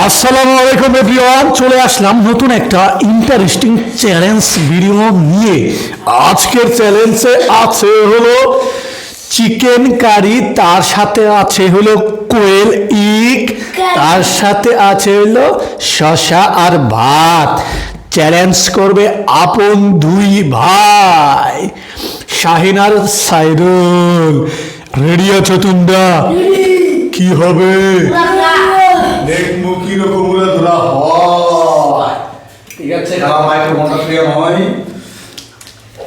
আসসালামু আলাইকুম এভরিওয়ান, চলে আসলাম নতুন একটা ইন্টারেস্টিং চ্যালেঞ্জ ভিডিও নিয়ে। আজকের চ্যালেঞ্জে আছে হলো চিকেন কারি, তার সাথে আছে হলো কোয়েল ইক, তার সাথে আছে হলো শসা আর ভাত। চ্যালেঞ্জ করবে আপন দুই ভাই শাহিন আর সাইদুল। রেডি আছো তোমরা? কি হবে দেখবো কি রকম ধরা হয়। ঠিক আছে, আমার মাইক্রোফোনটা ক্লিয়ার হয়।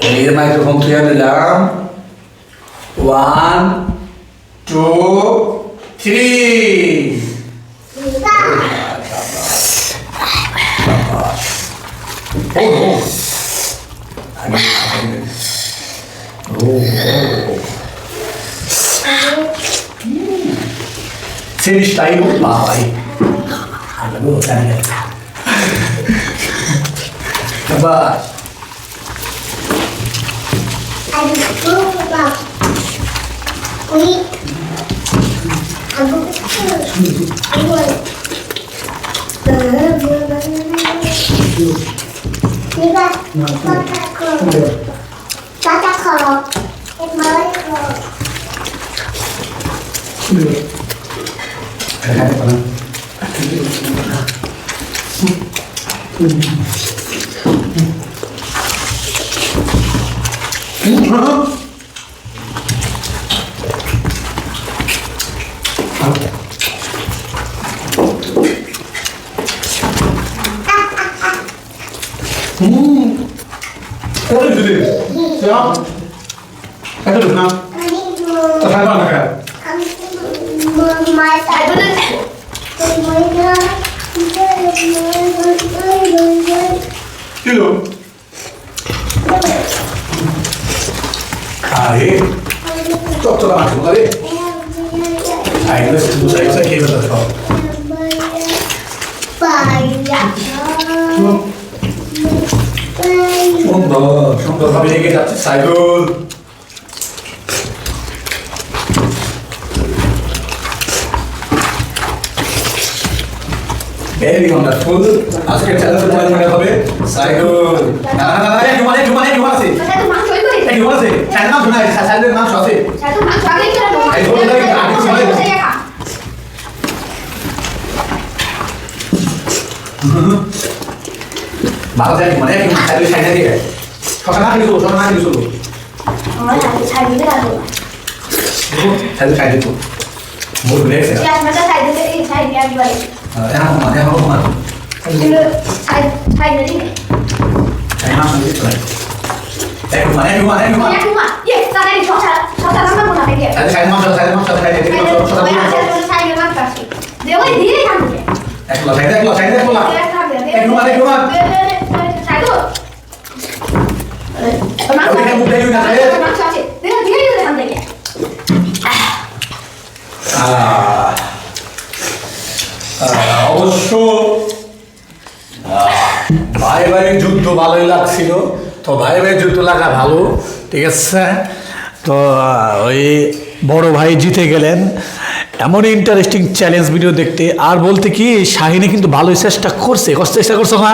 এর মাইক্রোফোন ক্লিয়ার দিলাম। 1 2 3 Sini style bawah. Aduh, tanya. Coba. Aduh, Bang. Ini. Aku Ini Bang. Tata kalau. Kau itu deh. Siap. Kata dulu nak. Terus apa nak? Kilo. Kali. Cok cok nak kali. Ayo tu saya kira betul. সুন্দর ভাবে লেগে যাচ্ছে cycle. Very wonderful. আজকে challenge মনে হবে cycle. না না না, একটু মানে আছে। একটু মাংস আছে। সাইকেল মাংস নাই, সাইকেলের মাংস আছে। সাইকেল মাংস আগে কেন? এই বলে লাগে আগে সময়। ভালো জানি মানে একটু সাইকেল সাইডে দিয়ে সকাল না কিছু আমার সাইকেল সাইডে রাখো। সাইকেল সাইডে তো মোর ব্রেক আছে। আমরা সাইডে এই সাইডে একবার এখন সাইডে দিই। এই মাছ দিয়ে চলে। একটু মানে ইয়ে তারে শশা রান্না করতে হবে। সাইডে মাছ সাইডে মাছ আছে। দেও দিয়ে খাবে। একটু সাইডে একটু একটু মানে সাইডে অবশ্য ভাই ভাইয়ের যুদ্ধ ভালোই লাগছিল। তো ভাই ভাইয়ের যুদ্ধ লাগা ভালো, ঠিক আছে। তো ওই বড় ভাই জিতে গেলেন। এমন ইন্টারেস্টিং চ্যালেঞ্জ ভিডিও দেখতে আর বলতে কি শাহিনে কিন্তু ভালোই চেষ্টা করছে না?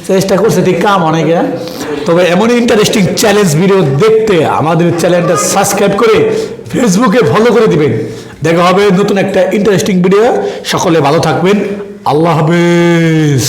চেষ্টা করছে ঠিক কাম অনেকে। তবে এমন ইন্টারেস্টিং চ্যালেঞ্জ ভিডিও দেখতে আমাদের চ্যানেলটা সাবস্ক্রাইব করে ফেসবুকে ফলো করে দিবেন। দেখা হবে নতুন একটা ইন্টারেস্টিং ভিডিও। সকলে ভালো থাকবেন। আল্লাহ হাফেজ।